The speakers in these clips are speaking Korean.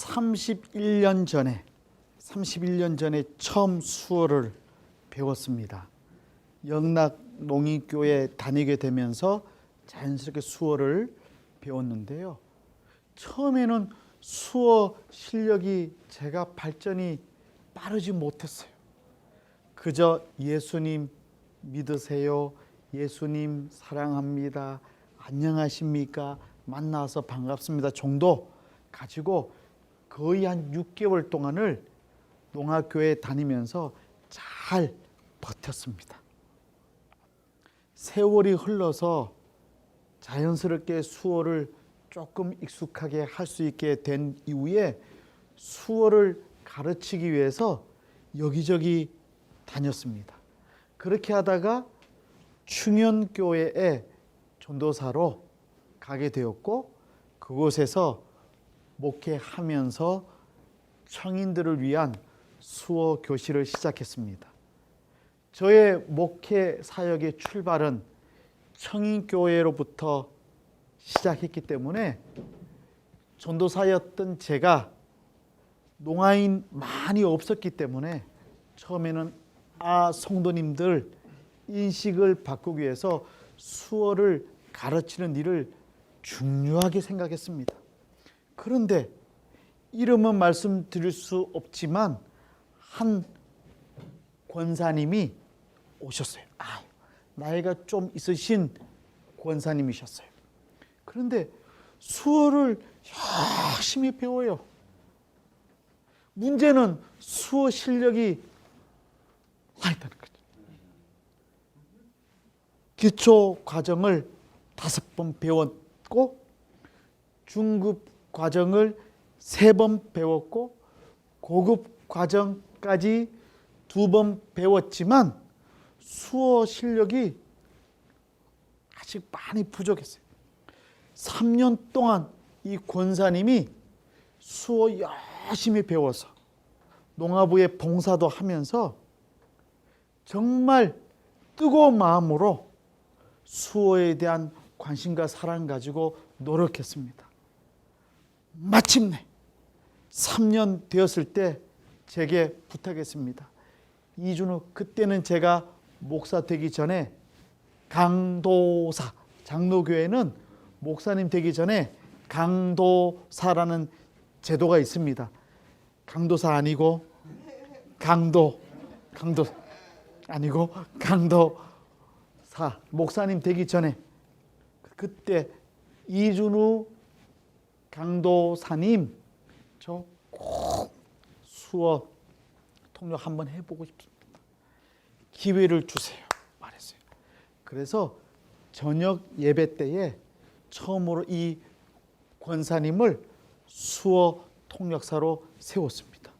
31년 전에 처음 수어를 배웠습니다. 영락 농인교회 다니게 되면서 자연스럽게 수어를 배웠는데요. 처음에는 수어 실력이 제가 발전이 빠르지 못했어요. 그저 예수님 믿으세요, 예수님 사랑합니다, 안녕하십니까, 만나서 반갑습니다 정도 가지고 거의 한 6개월 동안을 농학교에 다니면서 잘 버텼습니다. 세월이 흘러서 자연스럽게 수어를 조금 익숙하게 할 수 있게 된 이후에 수어를 가르치기 위해서 여기저기 다녔습니다. 그렇게 하다가 충현교회에 전도사로 가게 되었고, 그곳에서 목회하면서 청인들을 위한 수어 교실을 시작했습니다. 저의 목회 사역의 출발은 청인교회로부터 시작했기 때문에 전도사였던 제가 농아인 많이 없었기 때문에 처음에는 성도님들 인식을 바꾸기 위해서 수어를 가르치는 일을 중요하게 생각했습니다. 그런데 이름은 말씀드릴 수 없지만 한 권사님이 오셨어요. 나이가 좀 있으신 권사님이셨어요. 그런데 수어를 열심히 배워요. 문제는 수어 실력이 있다는 거죠. 기초 과정을 5번 배웠고, 중급 과정을 3번 배웠고, 고급 과정까지 2번 배웠지만 수어 실력이 아직 많이 부족했어요. 3년 동안 이 권사님이 수어 열심히 배워서 농아부에 봉사도 하면서 정말 뜨거운 마음으로 수어에 대한 관심과 사랑 가지고 노력했습니다. 마침내 3년 되었을 때 제게 부탁했습니다. 이준우, 그때는 제가 목사 되기 전에 강도사, 장로교회는 목사님 되기 전에 강도사라는 제도가 있습니다. 강도사 아니고 강도 아니고 강도사, 목사님 되기 전에 그때 이준우 강도사님, 저 꼭 수어 통역 한번 해보고 싶습니다. 기회를 주세요 말했어요. 그래서 저녁 예배 때에 처음으로 이 권사님을 수어 통역사로 세웠습니다.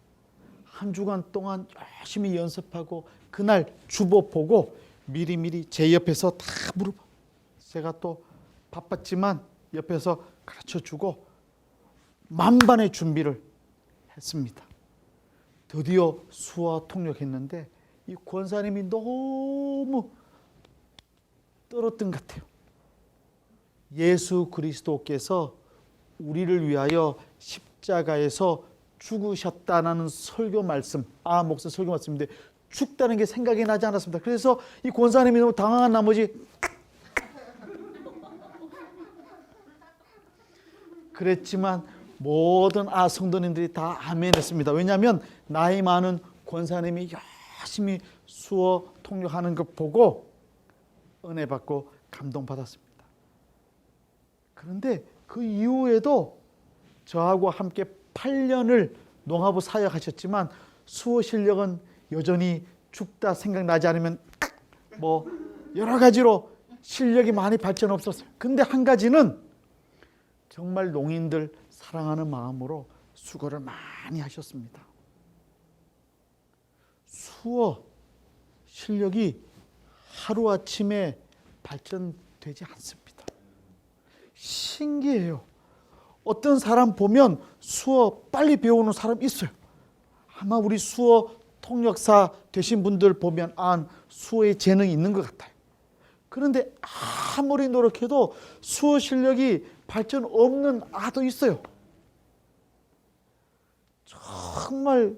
한 주간 동안 열심히 연습하고 그날 주보 보고 미리미리 제 옆에서 다 물어봐. 제가 또 바빴지만 옆에서 가르쳐주고 만반의 준비를 했습니다. 드디어 수어 통역했는데 이 권사님이 너무 떨었던 것 같아요. 예수 그리스도께서 우리를 위하여 십자가에서 죽으셨다는 설교 말씀, 목사 설교 말씀인데 죽다는 게 생각이 나지 않았습니다. 그래서 이 권사님이 너무 당황한 나머지 그랬지만 모든 성도님들이 다 아멘했습니다. 왜냐하면 나이 많은 권사님이 열심히 수어 통역하는 것 보고 은혜 받고 감동받았습니다. 그런데 그 이후에도 저하고 함께 8년을 농아부 사역하셨지만 수어 실력은 여전히 죽다 생각나지 않으면 여러 가지로 실력이 많이 발전 없었어요. 근데 한 가지는 정말 농인들 사랑하는 마음으로 수고를 많이 하셨습니다. 수어 실력이 하루아침에 발전되지 않습니다. 신기해요. 어떤 사람 보면 수어 빨리 배우는 사람 있어요. 아마 우리 수어 통역사 되신 분들 보면 수어에 재능이 있는 것 같아요. 그런데 아무리 노력해도 수어 실력이 발전 없는 아도 있어요. 정말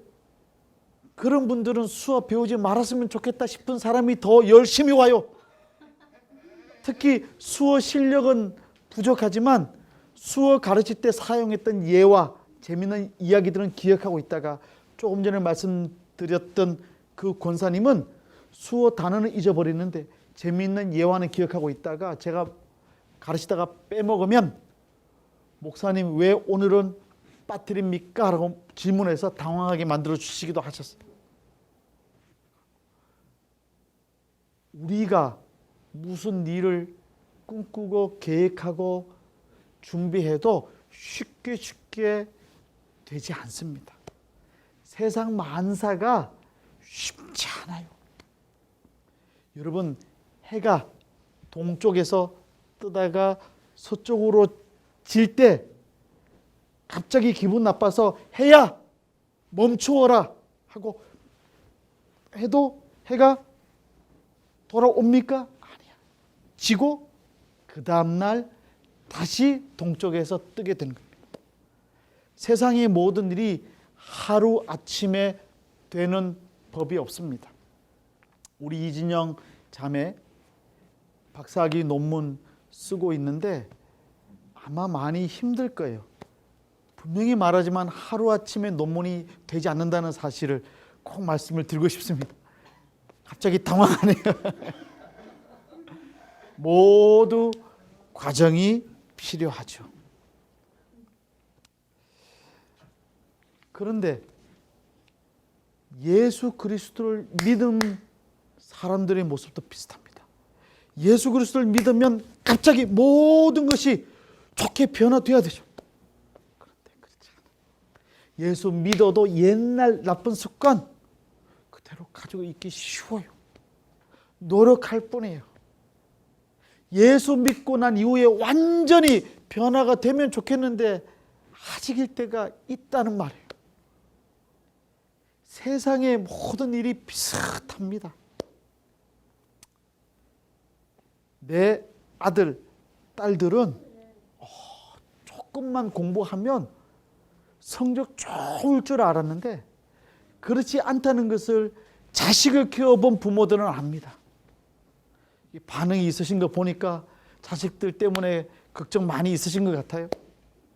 그런 분들은 수어 배우지 말았으면 좋겠다 싶은 사람이 더 열심히 와요. 특히 수어 실력은 부족하지만 수어 가르칠 때 사용했던 예와 재미있는 이야기들은 기억하고 있다가 조금 전에 말씀드렸던 그 권사님은 수어 단어는 잊어버리는데 재미있는 예화는 기억하고 있다가 제가 가르치다가 빼먹으면 목사님 왜 오늘은 빠뜨립니까? 라고 질문해서 당황하게 만들어 주시기도 하셨어요. 우리가 무슨 일을 꿈꾸고 계획하고 준비해도 쉽게 되지 않습니다. 세상 만사가 쉽지 않아요. 여러분, 해가 동쪽에서 뜨다가 서쪽으로 질 때 갑자기 기분 나빠서 해야 멈추어라 하고 해도 해가 돌아옵니까? 아니야. 지고 그 다음날 다시 동쪽에서 뜨게 되는 겁니다. 세상의 모든 일이 하루아침에 되는 법이 없습니다. 우리 이진영 자매 박사학위 논문 쓰고 있는데 아마 많이 힘들 거예요. 분명히 말하지만 하루아침에 논문이 되지 않는다는 사실을 꼭 말씀을 드리고 싶습니다. 갑자기 당황하네요. 모두 과정이 필요하죠. 그런데 예수 그리스도를 믿은 사람들의 모습도 비슷합니다. 예수 그리스도를 믿으면 갑자기 모든 것이 좋게 변화돼야 되죠. 그런데 그렇지 않아요. 예수 믿어도 옛날 나쁜 습관 그대로 가지고 있기 쉬워요. 노력할 뿐이에요. 예수 믿고 난 이후에 완전히 변화가 되면 좋겠는데 아직일 때가 있다는 말이에요. 세상의 모든 일이 비슷합니다. 내 아들, 딸들은 조금만 공부하면 성적 좋을 줄 알았는데 그렇지 않다는 것을 자식을 키워본 부모들은 압니다. 반응이 있으신 거 보니까 자식들 때문에 걱정 많이 있으신 것 같아요.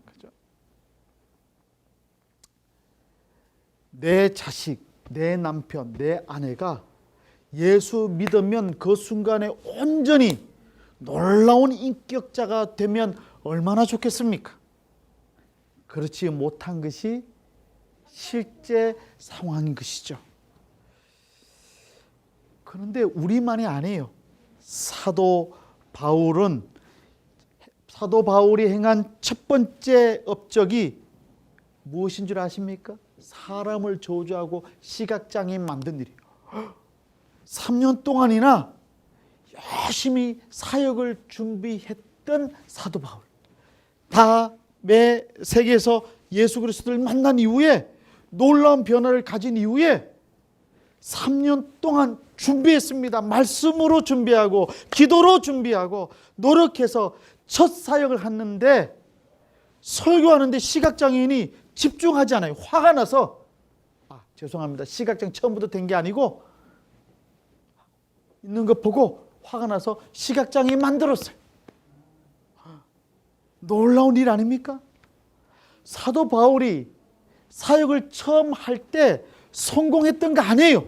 그죠? 내 자식, 내 남편, 내 아내가 예수 믿으면 그 순간에 온전히 놀라운 인격자가 되면 얼마나 좋겠습니까? 그렇지 못한 것이 실제 상황인 것이죠. 그런데 우리만이 아니에요. 사도 바울이 행한 첫 번째 업적이 무엇인 줄 아십니까? 사람을 저주하고 시각장애인 만든 일이에요. 3년 동안이나 열심히 사역을 준비했던 사도 바울. 매 세계에서 예수 그리스도를 만난 이후에 놀라운 변화를 가진 이후에 3년 동안 준비했습니다. 말씀으로 준비하고 기도로 준비하고 노력해서 첫 사역을 했는데 설교하는데 시각장애인이 집중하지 않아요. 화가 나서 죄송합니다. 시각장애 처음부터 된 게 아니고 있는 거 보고 화가 나서 시각장애인 만들었어요. 놀라운 일 아닙니까? 사도 바울이 사역을 처음 할 때 성공했던 거 아니에요.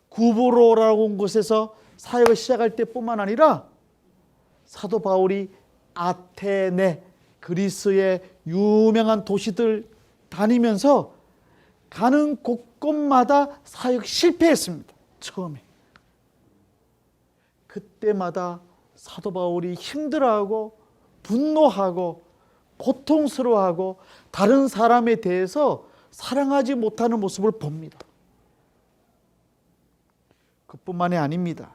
구브로라고 온 곳에서 사역을 시작할 때뿐만 아니라 사도 바울이 아테네, 그리스의 유명한 도시들 다니면서 가는 곳곳마다 사역 실패했습니다. 처음에. 그때마다 사도 바울이 힘들어하고 분노하고 고통스러워하고 다른 사람에 대해서 사랑하지 못하는 모습을 봅니다. 그뿐만이 아닙니다.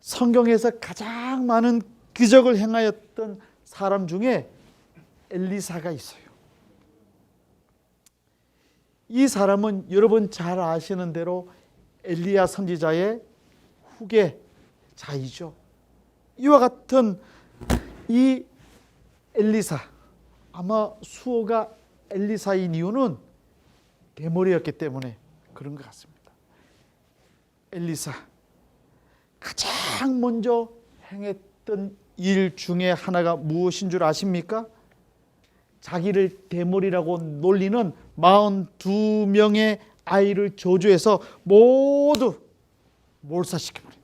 성경에서 가장 많은 기적을 행하였던 사람 중에 엘리사가 있어요. 이 사람은 여러분 잘 아시는 대로 엘리야 선지자의 후계자이죠. 이와 같은 이 엘리사, 아마 수호가 엘리사인 이유는 대머리였기 때문에 그런 것 같습니다. 엘리사 가장 먼저 행했던 일 중에 하나가 무엇인 줄 아십니까? 자기를 대머리라고 놀리는 42명의 아이를 저주해서 모두 몰살시켜버렸어요.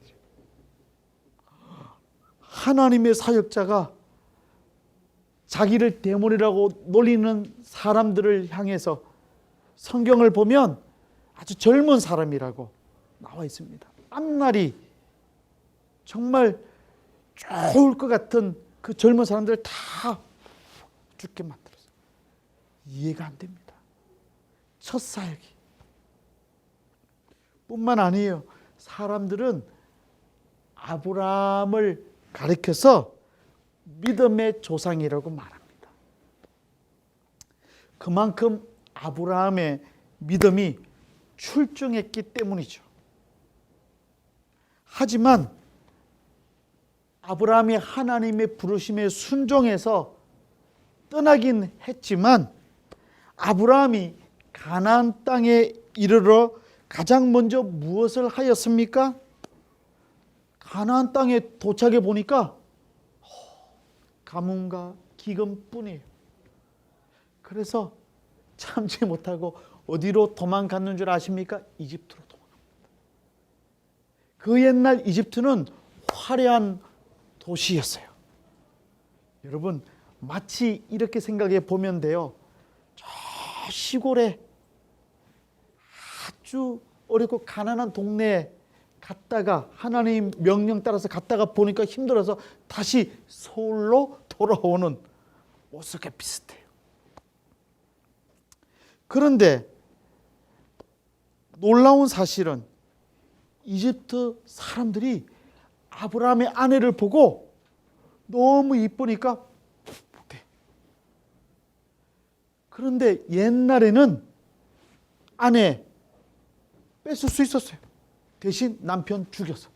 하나님의 사역자가 자기를 대머리라고 놀리는 사람들을 향해서 성경을 보면 아주 젊은 사람이라고 나와 있습니다. 앞날이 정말 좋을 것 같은 그 젊은 사람들을 다 죽게 만들었어요. 이해가 안 됩니다. 첫 사역이. 뿐만 아니에요. 사람들은 아브라함을 가리켜서 믿음의 조상이라고 말합니다. 그만큼 아브라함의 믿음이 출중했기 때문이죠. 하지만 아브라함이 하나님의 부르심에 순종해서 떠나긴 했지만 아브라함이 가나안 땅에 이르러 가장 먼저 무엇을 하였습니까? 가나안 땅에 도착해 보니까 가뭄과 기근뿐이에요. 그래서 참지 못하고 어디로 도망갔는 줄 아십니까? 이집트로 도망갑니다. 그 옛날 이집트는 화려한 도시였어요. 여러분 마치 이렇게 생각해 보면 돼요. 저 시골에 아주 어렵고 가난한 동네에 갔다가 하나님 명령 따라서 갔다가 보니까 힘들어서 다시 서울로 돌아오는 모습과 비슷해요. 그런데 놀라운 사실은 이집트 사람들이 아브라함의 아내를 보고 너무 이쁘니까 못해. 그런데 옛날에는 아내 뺏을 수 있었어요. 대신 남편 죽여서.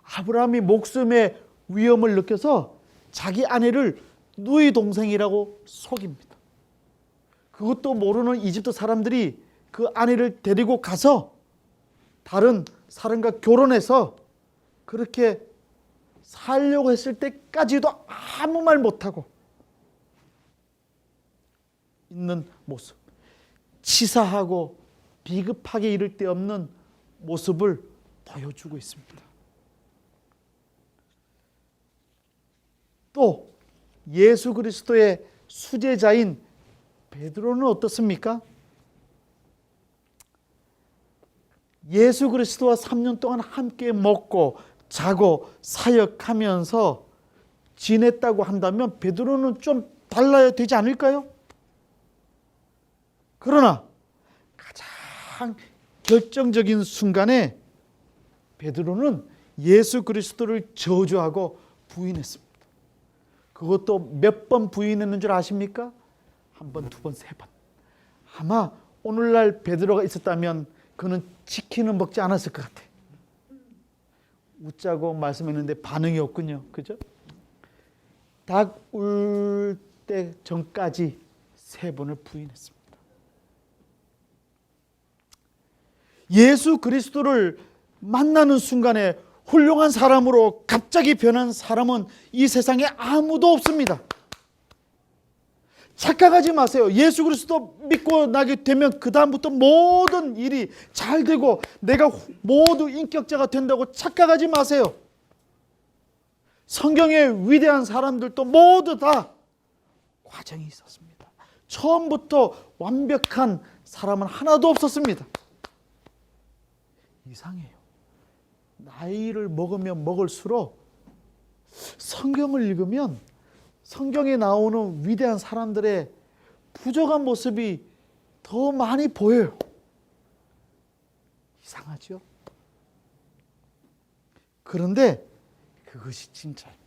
아브라함이 목숨의 위험을 느껴서 자기 아내를 누이 동생이라고 속입니다. 그것도 모르는 이집트 사람들이 그 아내를 데리고 가서 다른 사람과 결혼해서 그렇게 살려고 했을 때까지도 아무 말 못하고 있는 모습, 치사하고 비급하게 이를 데 없는 모습을 보여주고 있습니다. 또 예수 그리스도의 수제자인 베드로는 어떻습니까? 예수 그리스도와 3년 동안 함께 먹고 자고 사역하면서 지냈다고 한다면 베드로는 좀 달라야 되지 않을까요? 그러나 가장 결정적인 순간에 베드로는 예수 그리스도를 저주하고 부인했습니다. 그것도 몇 번 부인했는 줄 아십니까? 한 번, 두 번, 세 번. 아마 오늘날 베드로가 있었다면 그는 치킨은 먹지 않았을 것 같아. 웃자고 말씀했는데 반응이 없군요. 그죠? 닭 울 때 전까지 3번을 부인했습니다. 예수 그리스도를 만나는 순간에 훌륭한 사람으로 갑자기 변한 사람은 이 세상에 아무도 없습니다. 착각하지 마세요. 예수 그리스도 믿고 나게 되면 그 다음부터 모든 일이 잘 되고 내가 모두 인격자가 된다고 착각하지 마세요. 성경의 위대한 사람들도 모두 다 과정이 있었습니다. 처음부터 완벽한 사람은 하나도 없었습니다. 이상해요. 나이를 먹으면 먹을수록 성경을 읽으면 성경에 나오는 위대한 사람들의 부족한 모습이 더 많이 보여요. 이상하죠? 그런데 그것이 진짜입니다.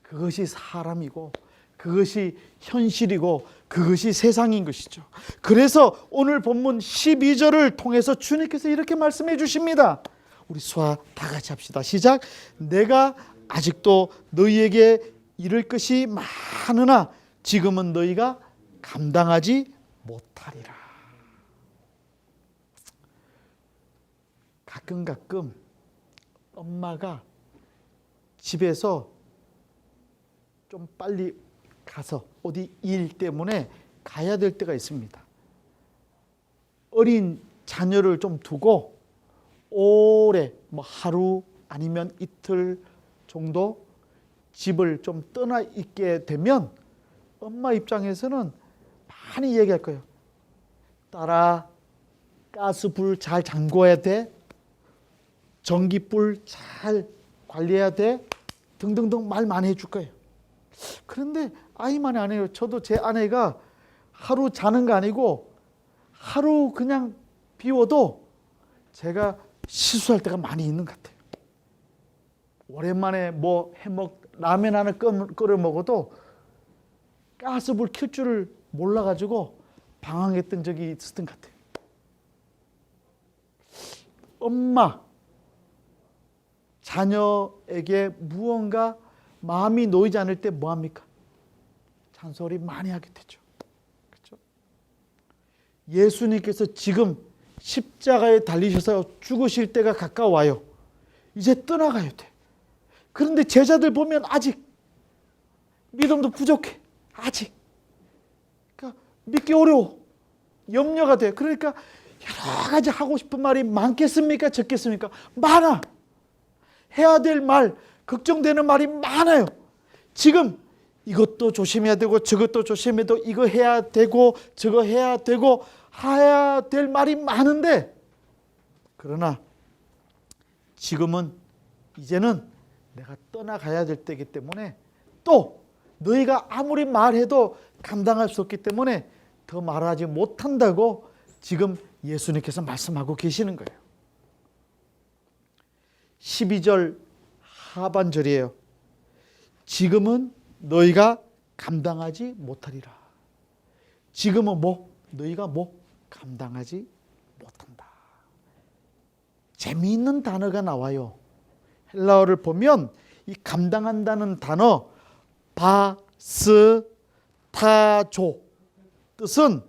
그것이 사람이고 그것이 현실이고 그것이 세상인 것이죠. 그래서 오늘 본문 12절을 통해서 주님께서 이렇게 말씀해 주십니다. 우리 수아 다 같이 합시다. 시작. 내가 아직도 너희에게 이를 것이 많으나 지금은 너희가 감당하지 못하리라. 가끔 엄마가 집에서 좀 빨리 가서 어디 일 때문에 가야 될 때가 있습니다. 어린 자녀를 좀 두고 오래 하루 아니면 이틀 정도 집을 좀 떠나 있게 되면 엄마 입장에서는 많이 얘기할 거예요. 딸아, 가스불 잘 잠궈야 돼. 전기불 잘 관리해야 돼. 등등등 말 많이 해줄 거예요. 그런데 아이만이 안 해요. 저도 제 아내가 하루 자는 거 아니고 하루 그냥 비워도 제가 실수할 때가 많이 있는 것 같아요. 오랜만에 라면 하나 끓여 먹어도 가스불 켤 줄을 몰라가지고 방황했던 적이 있었던 것 같아요. 엄마, 자녀에게 무언가 마음이 놓이지 않을 때 뭐합니까? 잔소리 많이 하게 되죠. 그렇죠? 예수님께서 지금 십자가에 달리셔서 죽으실 때가 가까워요. 이제 떠나가야 돼. 그런데 제자들 보면 아직 믿음도 부족해. 아직. 그러니까 믿기 어려워. 염려가 돼. 그러니까 여러 가지 하고 싶은 말이 많겠습니까? 적겠습니까? 많아. 해야 될 말, 걱정되는 말이 많아요. 지금 이것도 조심해야 되고 저것도 조심해야 되고 이거 해야 되고 저거 해야 되고 해야 될 말이 많은데, 그러나 지금은 이제는 내가 떠나가야 될 때이기 때문에, 또 너희가 아무리 말해도 감당할 수 없기 때문에 더 말하지 못한다고 지금 예수님께서 말씀하고 계시는 거예요. 12절 하반절이에요. 지금은 너희가 감당하지 못하리라. 지금은 너희가 감당하지 못한다. 재미있는 단어가 나와요. 헬라어를 보면 이 감당한다는 단어 바스타조, 뜻은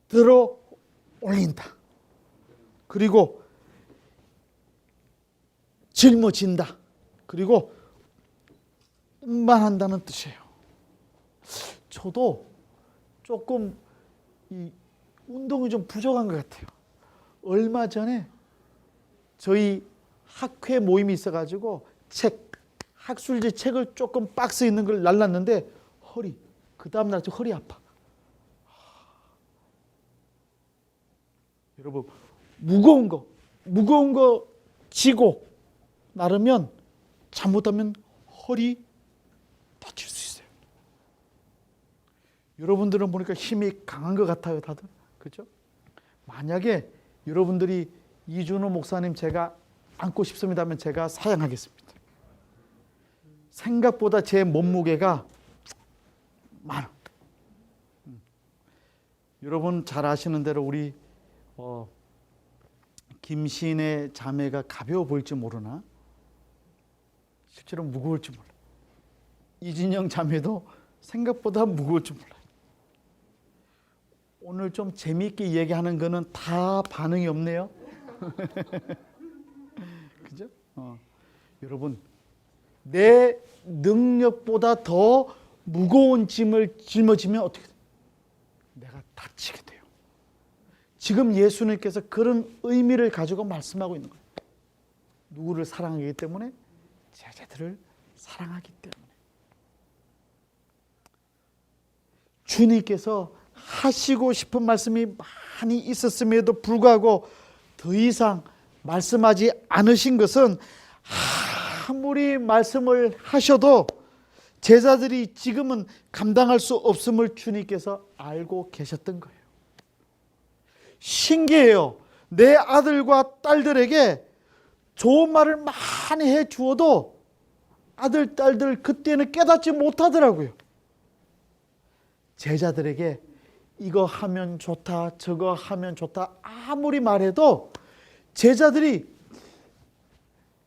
들어 올린다. 그리고 짊어진다. 그리고 운반한다는 뜻이에요. 저도 조금 이 운동이 좀 부족한 것 같아요. 얼마 전에 저희 학회 모임이 있어가지고 학술지 책을 조금 박스 있는 걸 날랐는데 그 다음날 허리 아파. 여러분, 무거운 거 지고 나르면 잘못하면 허리 다칠 수 있어요. 여러분들은 보니까 힘이 강한 것 같아요, 다들. 그렇죠? 만약에 여러분들이 이준호 목사님 제가 안고 싶습니다 하면 제가 사양하겠습니다. 생각보다 제 몸무게가 많아. 여러분 잘 아시는 대로 우리 김신의 자매가 가벼워 보일지 모르나 실제로 무거울지 몰라. 이진영 자매도 생각보다 무거울지 몰라. 오늘 좀 재미있게 얘기하는 거는 다 반응이 없네요. 그죠? 여러분, 내 능력보다 더 무거운 짐을 짊어지면 어떻게 돼요? 내가 다치게 돼요. 지금 예수님께서 그런 의미를 가지고 말씀하고 있는 거예요. 누구를 사랑하기 때문에? 제자들을 사랑하기 때문에. 주님께서 하시고 싶은 말씀이 많이 있었음에도 불구하고 더 이상 말씀하지 않으신 것은, 아무리 말씀을 하셔도 제자들이 지금은 감당할 수 없음을 주님께서 알고 계셨던 거예요. 신기해요. 내 아들과 딸들에게 좋은 말을 많이 해 주어도 아들, 딸들 그때는 깨닫지 못하더라고요. 제자들에게 이거 하면 좋다, 저거 하면 좋다 아무리 말해도 제자들이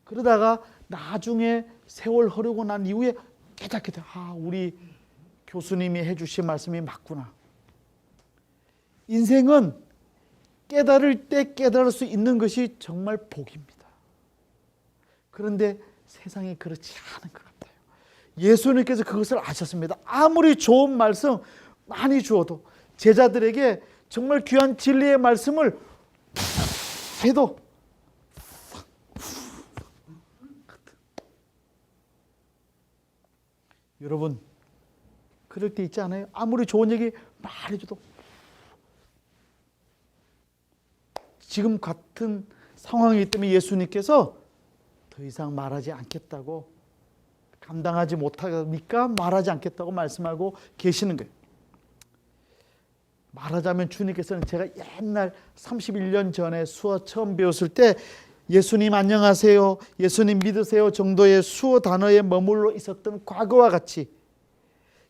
그러다가 나중에 세월 흐르고 난 이후에 깨닫게 돼. 우리 교수님이 해주신 말씀이 맞구나. 인생은 깨달을 때 깨달을 수 있는 것이 정말 복입니다. 그런데 세상이 그렇지 않은 것 같아요. 예수님께서 그것을 아셨습니다. 아무리 좋은 말씀 많이 주어도, 제자들에게 정말 귀한 진리의 말씀을 해도 여러분, 그럴 때 있지 않아요? 아무리 좋은 얘기 말해줘도 지금 같은 상황이기 때문에 예수님께서 더 이상 말하지 않겠다고, 감당하지 못하니까 말하지 않겠다고 말씀하고 계시는 거예요. 말하자면 주님께서는, 제가 옛날 31년 전에 수어 처음 배웠을 때 예수님 안녕하세요, 예수님 믿으세요 정도의 수어 단어에 머물러 있었던 과거와 같이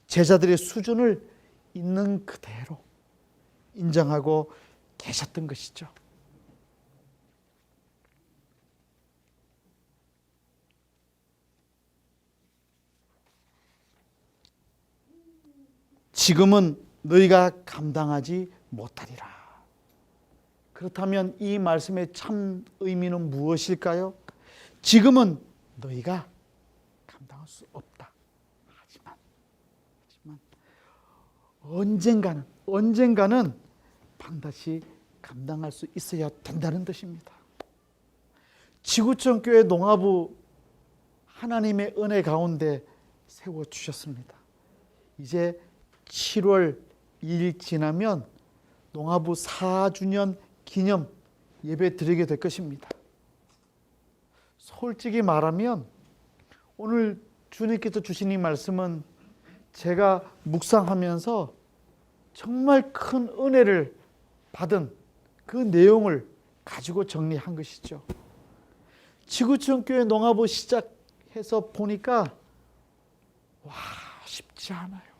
제자들의 수준을 있는 그대로 인정하고 계셨던 것이죠. 지금은 너희가 감당하지 못하리라. 그렇다면 이 말씀의 참 의미는 무엇일까요? 지금은 너희가 감당할 수 없다. 하지만 언젠가는 반드시 감당할 수 있어야 된다는 뜻입니다. 지구촌교회 농화부 하나님의 은혜 가운데 세워주셨습니다. 이제 7월 2일 지나면 농화부 4주년 기념 예배 드리게 될 것입니다. 솔직히 말하면 오늘 주님께서 주신 이 말씀은 제가 묵상하면서 정말 큰 은혜를 받은 그 내용을 가지고 정리한 것이죠. 지구촌교회 농화부 시작해서 보니까 쉽지 않아요.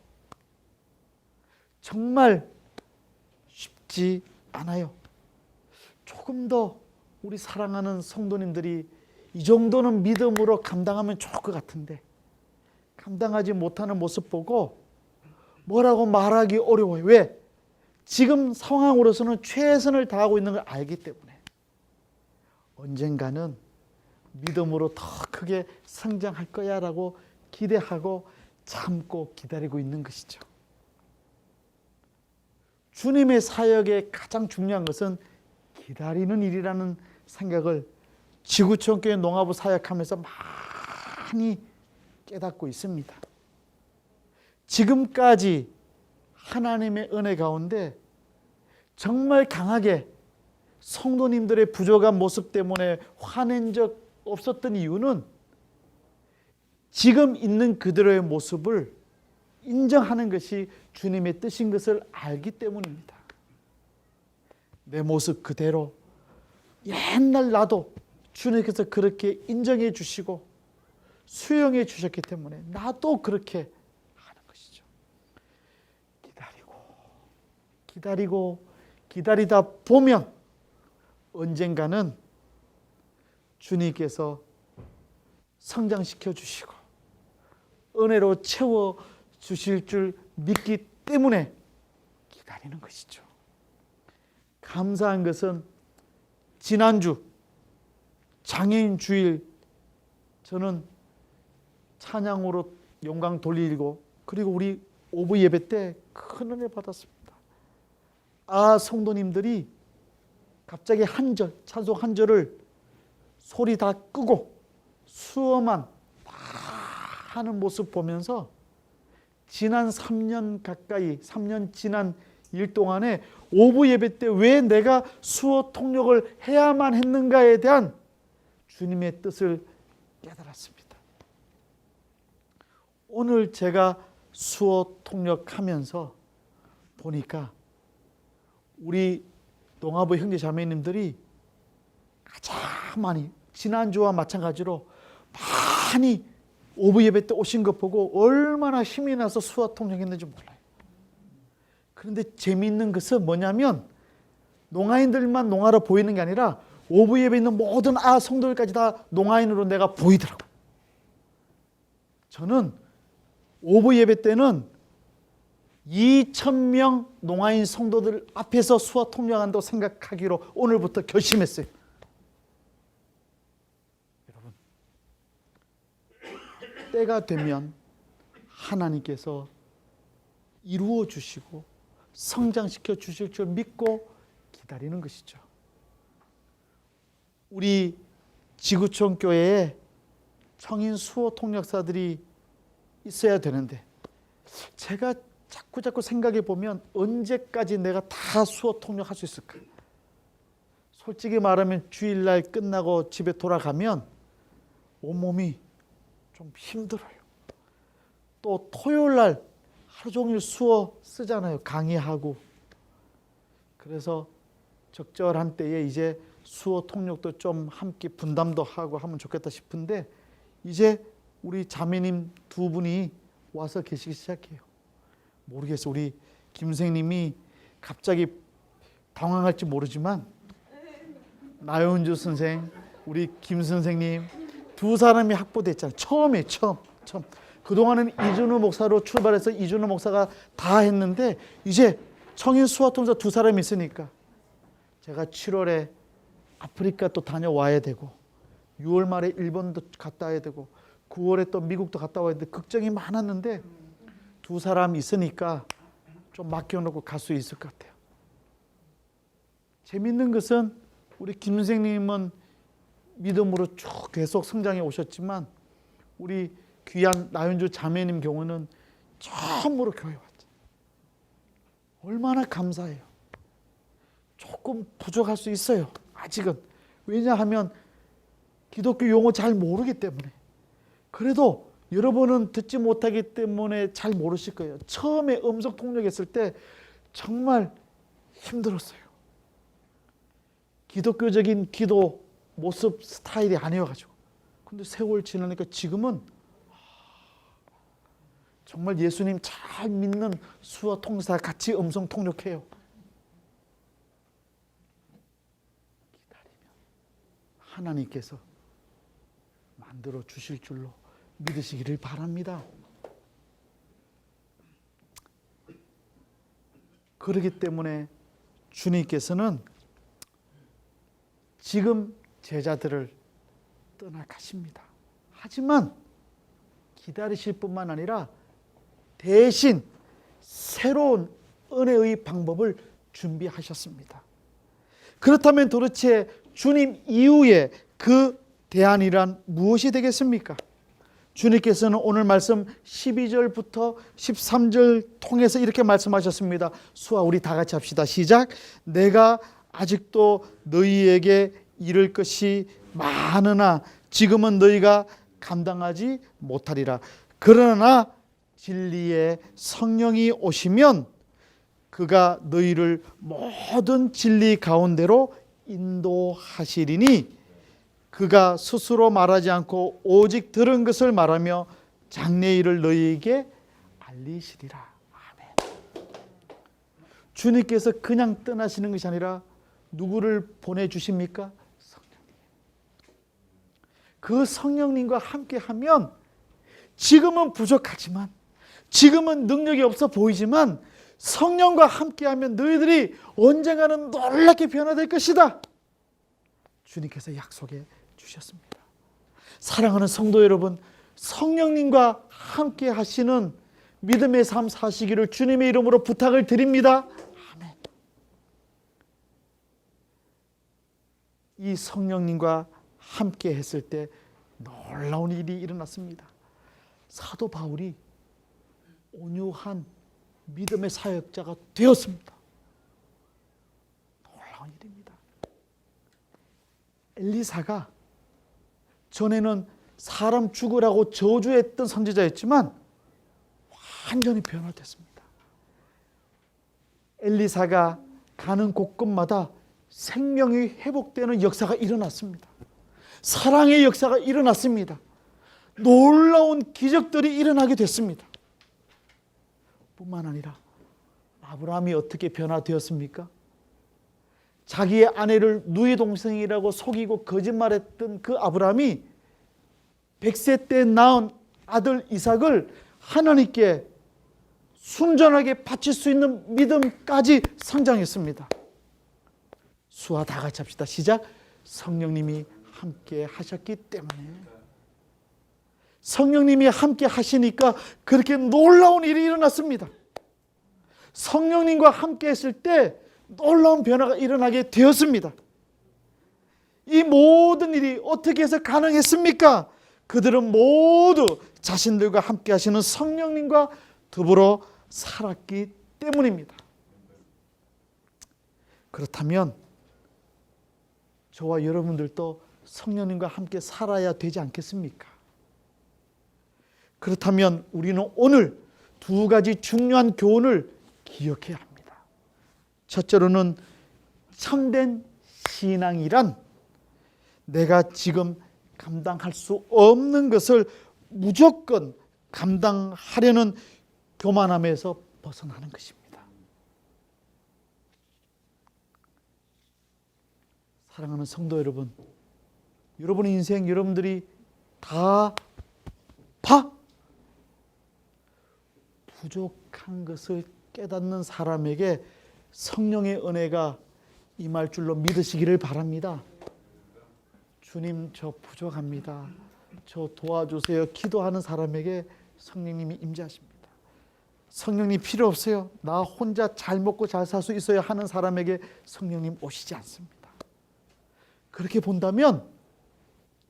정말 쉽지 않아요. 조금 더 우리 사랑하는 성도님들이 이 정도는 믿음으로 감당하면 좋을 것 같은데 감당하지 못하는 모습 보고 뭐라고 말하기 어려워요. 왜? 지금 상황으로서는 최선을 다하고 있는 걸 알기 때문에 언젠가는 믿음으로 더 크게 성장할 거야 라고 기대하고 참고 기다리고 있는 것이죠. 주님의 사역의 가장 중요한 것은 기다리는 일이라는 생각을 지구촌교회 농화부 사역하면서 많이 깨닫고 있습니다. 지금까지 하나님의 은혜 가운데 정말 강하게 성도님들의 부족한 모습 때문에 화낸 적 없었던 이유는 지금 있는 그대로의 모습을 인정하는 것이 주님의 뜻인 것을 알기 때문입니다. 내 모습 그대로 옛날 나도 주님께서 그렇게 인정해 주시고 수용해 주셨기 때문에 나도 그렇게 하는 것이죠. 기다리다 보면 언젠가는 주님께서 성장시켜 주시고 은혜로 채워 주실 줄 믿기 때문에 기다리는 것이죠. 감사한 것은 지난주 장애인 주일 저는 찬양으로 영광 돌리고 그리고 우리 오부 예배 때 큰 은혜 받았습니다. 성도님들이 갑자기 한 절, 찬송 한 절을 소리 다 끄고 수어만 다 하는 모습 보면서 지난 3년 가까이 3년 지난 일 동안에 오부 예배 때 왜 내가 수어 통역을 해야만 했는가에 대한 주님의 뜻을 깨달았습니다. 오늘 제가 수어 통역하면서 보니까 우리 농화부 형제 자매님들이 가장 많이 지난주와 마찬가지로 많이 오부 예배 때 오신 것 보고 얼마나 힘이 나서 수어 통역했는지 몰라요. 그런데 재미있는 것은 뭐냐면 농아인들만 농아로 보이는 게 아니라 오부 예배에 있는 모든 성도들까지 다 농아인으로 내가 보이더라고요. 저는 오부 예배 때는 2,000명 농아인 성도들 앞에서 수화 통역한다고 생각하기로 오늘부터 결심했어요. 여러분, 때가 되면 하나님께서 이루어 주시고 성장시켜 주실 줄 믿고 기다리는 것이죠. 우리 지구촌 교회에 청인 수호 통역사들이 있어야 되는데, 제가 자꾸 생각해 보면 언제까지 내가 다 수호 통역할 수 있을까? 솔직히 말하면 주일날 끝나고 집에 돌아가면 온몸이 좀 힘들어요. 또 토요일날 하루 종일 수어 쓰잖아요. 강의하고. 그래서 적절한 때에 이제 수어 통역도 좀 함께 분담도 하고 하면 좋겠다 싶은데, 이제 우리 자매님 두 분이 와서 계시기 시작해요. 모르겠어요. 우리 김생님이 갑자기 당황할지 모르지만 나윤주 선생, 우리 김 선생님 두 사람이 확보됐잖아요. 처음. 그동안은 이준우 목사로 출발해서 이준우 목사가 다 했는데, 이제 청인 수화통사 두 사람이 있으니까 제가 7월에 아프리카 또 다녀와야 되고, 6월 말에 일본도 갔다 와야 되고, 9월에 또 미국도 갔다 와야 되는데 걱정이 많았는데 두 사람이 있으니까 좀 맡겨놓고 갈 수 있을 것 같아요. 재밌는 것은 우리 김 선생님은 믿음으로 쭉 계속 성장해 오셨지만, 우리 귀한 나윤주 자매님 경우는 처음으로 교회 왔죠. 얼마나 감사해요. 조금 부족할 수 있어요. 아직은. 왜냐하면 기독교 용어 잘 모르기 때문에. 그래도 여러분은 듣지 못하기 때문에 잘 모르실 거예요. 처음에 음성 통역했을 때 정말 힘들었어요. 기독교적인 기도 모습 스타일이 아니어가지고. 근데 세월 지나니까 지금은 정말 예수님 잘 믿는 수어 통사 같이 음성 통역해요. 기다리면 하나님께서 만들어 주실 줄로 믿으시기를 바랍니다. 그렇기 때문에 주님께서는 지금 제자들을 떠나가십니다. 하지만 기다리실 뿐만 아니라 대신 새로운 은혜의 방법을 준비하셨습니다. 그렇다면 도대체 주님 이후에 그 대안이란 무엇이 되겠습니까? 주님께서는 오늘 말씀 12절부터 13절 통해서 이렇게 말씀하셨습니다. 수아, 우리 다 같이 합시다. 시작. 내가 아직도 너희에게 이를 것이 많으나 지금은 너희가 감당하지 못하리라. 그러나 진리의 성령이 오시면 그가 너희를 모든 진리 가운데로 인도하시리니 그가 스스로 말하지 않고 오직 들은 것을 말하며 장래일을 너희에게 알리시리라. 아멘. 주님께서 그냥 떠나시는 것이 아니라 누구를 보내주십니까? 성령님. 그 성령님과 함께하면 지금은 부족하지만, 지금은 능력이 없어 보이지만 성령과 함께하면 너희들이 언젠가는 놀랍게 변화될 것이다. 주님께서 약속해 주셨습니다. 사랑하는 성도 여러분, 성령님과 함께 하시는 믿음의 삶 사시기를 주님의 이름으로 부탁을 드립니다. 아멘. 이 성령님과 함께 했을 때 놀라운 일이 일어났습니다. 사도 바울이 온유한 믿음의 사역자가 되었습니다. 놀라운 일입니다. 엘리사가 전에는 사람 죽으라고 저주했던 선지자였지만 완전히 변화됐습니다. 엘리사가 가는 곳곳마다 생명이 회복되는 역사가 일어났습니다. 사랑의 역사가 일어났습니다. 놀라운 기적들이 일어나게 됐습니다. 뿐만 아니라 아브라함이 어떻게 변화되었습니까? 자기의 아내를 누이 동생이라고 속이고 거짓말했던 그 아브라함이 100세 때 낳은 아들 이삭을 하나님께 순전하게 바칠 수 있는 믿음까지 성장했습니다. 수와 다 같이 합시다. 시작. 성령님이 함께 하셨기 때문에. 성령님이 함께 하시니까 그렇게 놀라운 일이 일어났습니다. 성령님과 함께 했을 때 놀라운 변화가 일어나게 되었습니다. 이 모든 일이 어떻게 해서 가능했습니까? 그들은 모두 자신들과 함께 하시는 성령님과 더불어 살았기 때문입니다. 그렇다면 저와 여러분들도 성령님과 함께 살아야 되지 않겠습니까? 그렇다면 우리는 오늘 두 가지 중요한 교훈을 기억해야 합니다. 첫째로는 참된 신앙이란 내가 지금 감당할 수 없는 것을 무조건 감당하려는 교만함에서 벗어나는 것입니다. 사랑하는 성도 여러분, 여러분의 인생 여러분들이 다 부족한 것을 깨닫는 사람에게 성령의 은혜가 임할 줄로 믿으시기를 바랍니다. 주님, 저 부족합니다. 저 도와주세요. 기도하는 사람에게 성령님이 임재하십니다. 성령님 필요 없어요. 나 혼자 잘 먹고 잘 살 수 있어야 하는 사람에게 성령님 오시지 않습니다. 그렇게 본다면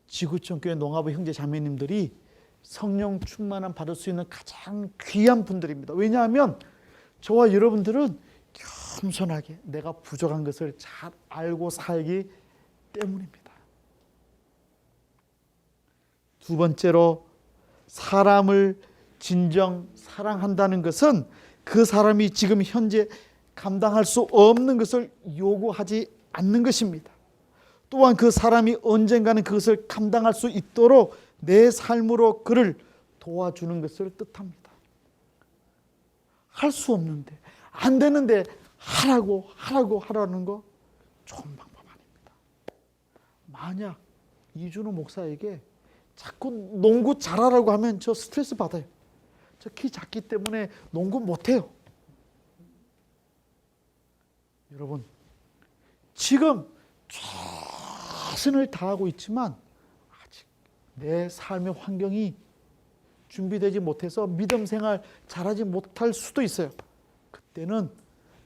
지구촌교회 농아부 형제 자매님들이 성령 충만함 받을 수 있는 가장 귀한 분들입니다. 왜냐하면 저와 여러분들은 겸손하게 내가 부족한 것을 잘 알고 살기 때문입니다. 두 번째로 사람을 진정 사랑한다는 것은 그 사람이 지금 현재 감당할 수 없는 것을 요구하지 않는 것입니다. 또한 그 사람이 언젠가는 그것을 감당할 수 있도록 내 삶으로 그를 도와주는 것을 뜻합니다. 할 수 없는데, 안 되는데 하라는 거 좋은 방법 아닙니다. 만약 이준호 목사에게 자꾸 농구 잘하라고 하면 저 스트레스 받아요. 저 키 작기 때문에 농구 못해요. 여러분, 지금 최선을 다하고 있지만 아직 내 삶의 환경이 준비되지 못해서 믿음 생활 잘하지 못할 수도 있어요. 그때는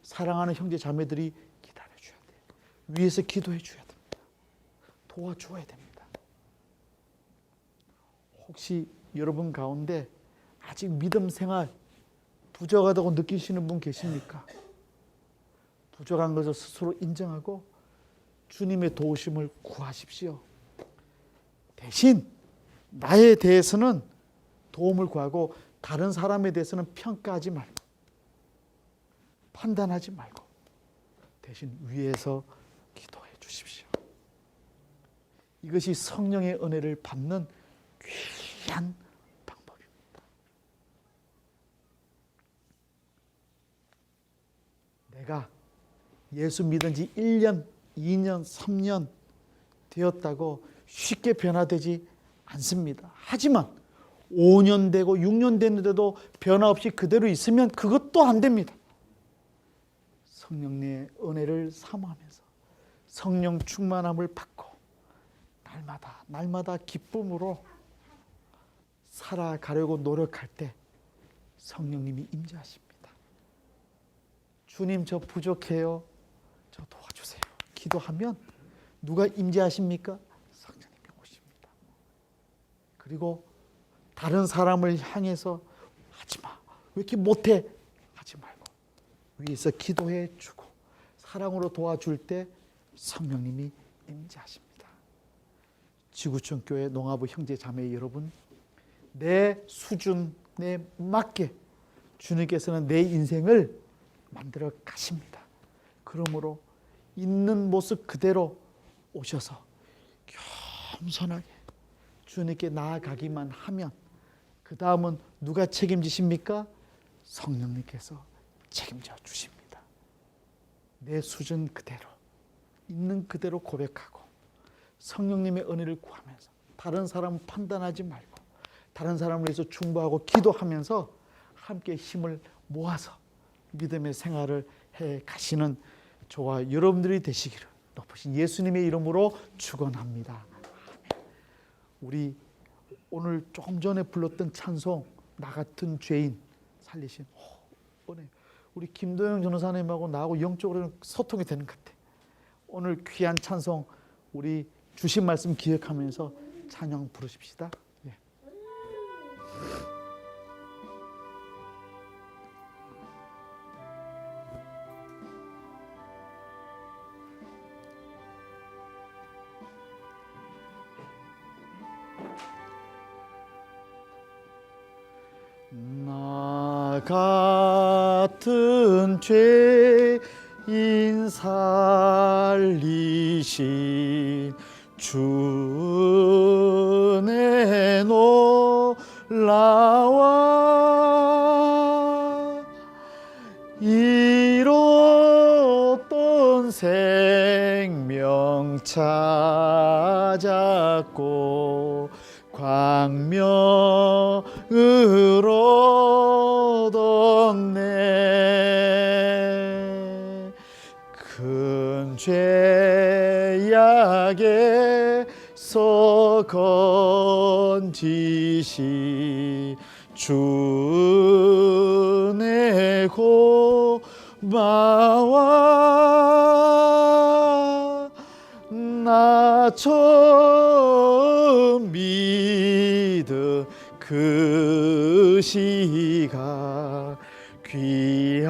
사랑하는 형제 자매들이 기다려줘야 돼요. 위에서 기도해 줘야 됩니다. 도와줘야 됩니다. 혹시 여러분 가운데 아직 믿음 생활 부족하다고 느끼시는 분 계십니까? 부족한 것을 스스로 인정하고 주님의 도우심을 구하십시오. 대신 나에 대해서는 도움을 구하고 다른 사람에 대해서는 평가하지 말고 판단하지 말고 대신 위에서 기도해 주십시오. 이것이 성령의 은혜를 받는 귀한 방법입니다. 내가 예수 믿은 지 1년, 2년, 3년 되었다고 쉽게 변화되지 않습니다. 하지만 5년 되고 6년 됐는데도 변화 없이 그대로 있으면 그것도 안 됩니다. 성령의 은혜를 사모하면서 성령 충만함을 받고 날마다 기쁨으로 살아가려고 노력할 때 성령님이 임재하십니다. 주님, 저 부족해요. 저 도와주세요. 기도하면 누가 임재하십니까? 성령님이 오십니다. 그리고 다른 사람을 향해서 하지마, 왜 이렇게 못해? 하지 말고 위에서 기도해 주고 사랑으로 도와줄 때 성령님이 임재하십니다. 지구촌 교회 농아부 형제 자매 여러분, 내 수준에 맞게 주님께서는 내 인생을 만들어 가십니다. 그러므로 있는 모습 그대로 오셔서 겸손하게 주님께 나아가기만 하면 그 다음은 누가 책임지십니까? 성령님께서 책임져 주십니다. 내 수준 그대로 있는 그대로 고백하고 성령님의 은혜를 구하면서 다른 사람 판단하지 말고 다른 사람을 위해서 중보하고 기도하면서 함께 힘을 모아서 믿음의 생활을 해 가시는 저와 여러분들이 되시기를 높으신 예수님의 이름으로 축원합니다. 우리 오늘 조금 전에 불렀던 찬송, 나 같은 죄인 살리신 은혜, 우리 김도영 전도사님하고 나하고 영적으로는 소통이 되는 것 같아. 오늘 귀한 찬송 우리 주신 말씀 기억하면서 찬양 부르십시다. 예. 나 같은 죄인 살리신 주 은혜 놀라와 잃었던 생명 찾았고 광명을 얻었네. 큰 죄악에서 건지시 주 은혜 고마워. 나 처음 믿은 그 시각 귀하고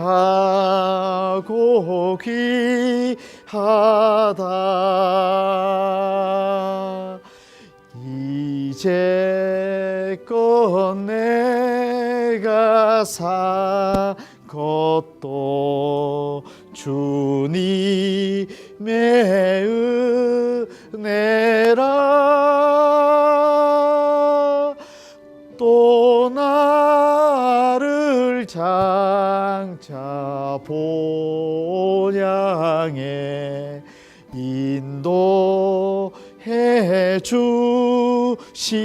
귀하다. 이제껏 내가 산 것도 주님의 은혜라. 또 나를 장차 본향에 인도해 주시리.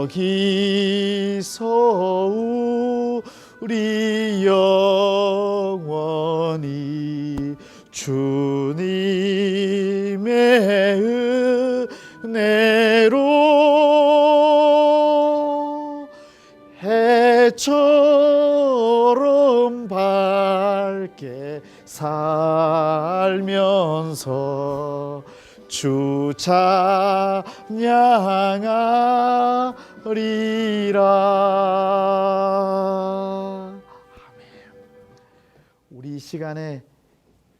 거기서 우리 영원히 주님의 은혜로 해처럼 밝게 살면서 주 찬양하리라. 아멘. 우리 이 시간에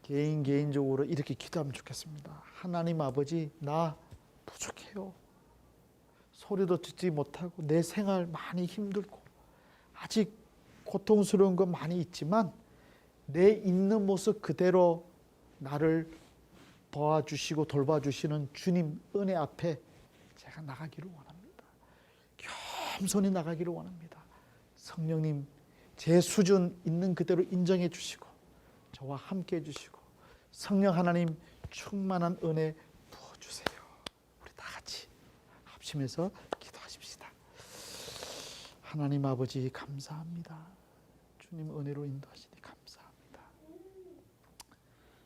개인적으로 이렇게 기도하면 좋겠습니다. 하나님 아버지, 나 부족해요. 소리도 듣지 못하고 내 생활 많이 힘들고 아직 고통스러운 거 많이 있지만 내 있는 모습 그대로 나를 도와주시고 돌봐주시는 주님 은혜 앞에 제가 나가기를 원합니다. 겸손히 나가기를 원합니다. 성령님, 제 수준 있는 그대로 인정해 주시고 저와 함께 해주시고 성령 하나님 충만한 은혜 부어주세요. 우리 다 같이 합심해서 기도하십시다. 하나님 아버지 감사합니다. 주님 은혜로 인도하시니 감사합니다.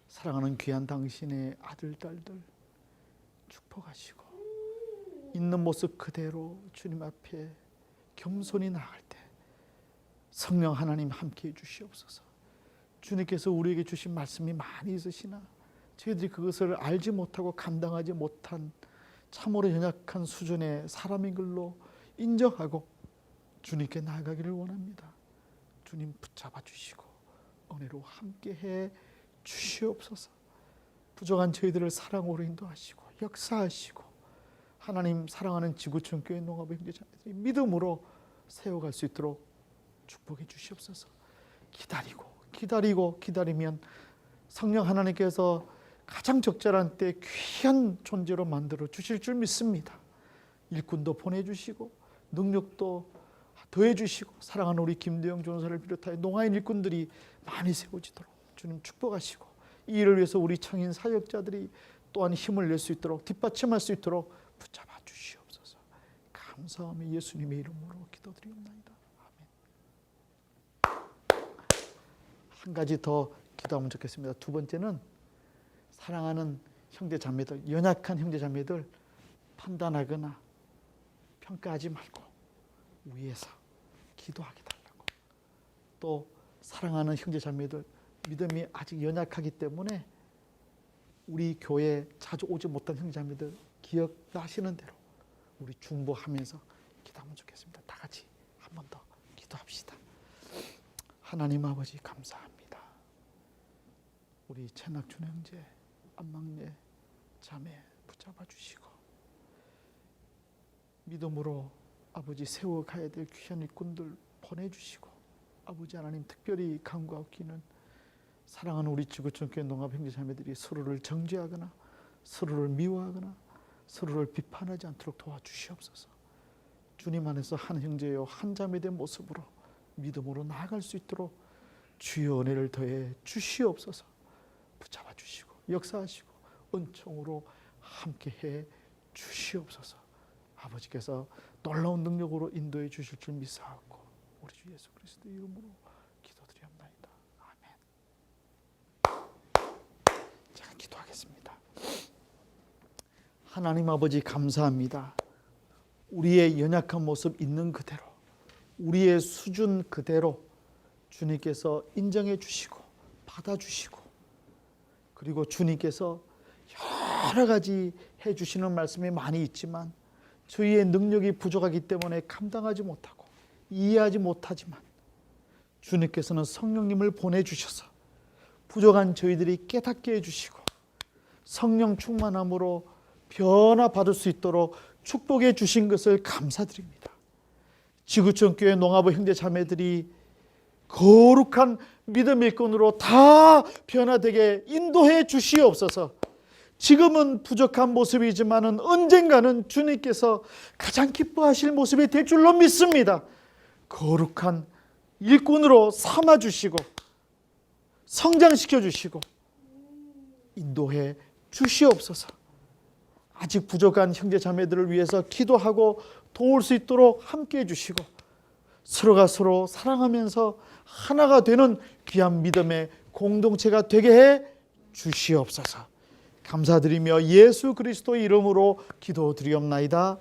사랑하는 귀한 당신의 아들, 딸들 축복하시고 있는 모습 그대로 주님 앞에 겸손히 나갈 때 성령 하나님 함께해 주시옵소서. 주님께서 우리에게 주신 말씀이 많이 있으시나 저희들이 그것을 알지 못하고 감당하지 못한 참으로 연약한 수준의 사람인 걸로 인정하고 주님께 나아가기를 원합니다. 주님 붙잡아 주시고 은혜로 함께해 주시옵소서. 부족한 저희들을 사랑으로 인도하시고 역사하시고 하나님 사랑하는 지구촌 교회 농업의 형제자매들이 믿음으로 세워갈 수 있도록 축복해 주시옵소서. 기다리면 성령 하나님께서 가장 적절한 때 귀한 존재로 만들어 주실 줄 믿습니다. 일꾼도 보내주시고 능력도 더해주시고 사랑하는 우리 김대영 전사를 비롯하여 농아인 일꾼들이 많이 세워지도록 주님 축복하시고 이 일을 위해서 우리 청인 사역자들이 또한 힘을 낼 수 있도록 뒷받침할 수 있도록 붙잡아 주시옵소서. 감사하며 예수님의 이름으로 기도드리옵나이다. 아멘. 한 가지 더 기도하면 좋겠습니다. 두 번째는 사랑하는 형제 자매들, 연약한 형제 자매들 판단하거나 평가하지 말고 위에서 기도하게 달라고. 또 사랑하는 형제 자매들 믿음이 아직 연약하기 때문에 우리 교회에 자주 오지 못한 형제 자매들 기억나시는 대로 우리 중보하면서 기도하면 좋겠습니다. 다 같이 한 번 더 기도합시다. 하나님 아버지 감사합니다. 우리 최낙춘 형제, 안막내 자매 붙잡아 주시고 믿음으로 아버지 세워가야 될 귀한 일꾼들 보내주시고 아버지 하나님 특별히 간구하기는 사랑하는 우리 지구촌교회 농합 형제자매들이 서로를 정죄하거나 서로를 미워하거나 서로를 비판하지 않도록 도와주시옵소서. 주님 안에서 한 형제요 한 자매된 모습으로 믿음으로 나아갈 수 있도록 주의 은혜를 더해 주시옵소서. 붙잡아 주시고 역사하시고 은총으로 함께해 주시옵소서. 아버지께서 놀라운 능력으로 인도해 주실 줄 믿사옵고 우리 주 예수 그리스도의 이름으로 기도드리옵나이다. 아멘. 제가 기도하겠습니다. 하나님 아버지 감사합니다. 우리의 연약한 모습 있는 그대로 우리의 수준 그대로 주님께서 인정해 주시고 받아주시고 그리고 주님께서 여러 가지 해주시는 말씀이 많이 있지만 저희의 능력이 부족하기 때문에 감당하지 못하고 이해하지 못하지만 주님께서는 성령님을 보내주셔서 부족한 저희들이 깨닫게 해주시고 성령 충만함으로 변화받을 수 있도록 축복해 주신 것을 감사드립니다. 지구촌교회 농아부 형제 자매들이 거룩한 믿음 일꾼으로 다 변화되게 인도해 주시옵소서. 지금은 부족한 모습이지만 언젠가는 주님께서 가장 기뻐하실 모습이 될 줄로 믿습니다. 거룩한 일꾼으로 삼아주시고 성장시켜 주시고 인도해 주시옵소서. 아직 부족한 형제 자매들을 위해서 기도하고 도울 수 있도록 함께해 주시고 서로가 서로 사랑하면서 하나가 되는 귀한 믿음의 공동체가 되게 해 주시옵소서. 감사드리며 예수 그리스도의 이름으로 기도드리옵나이다.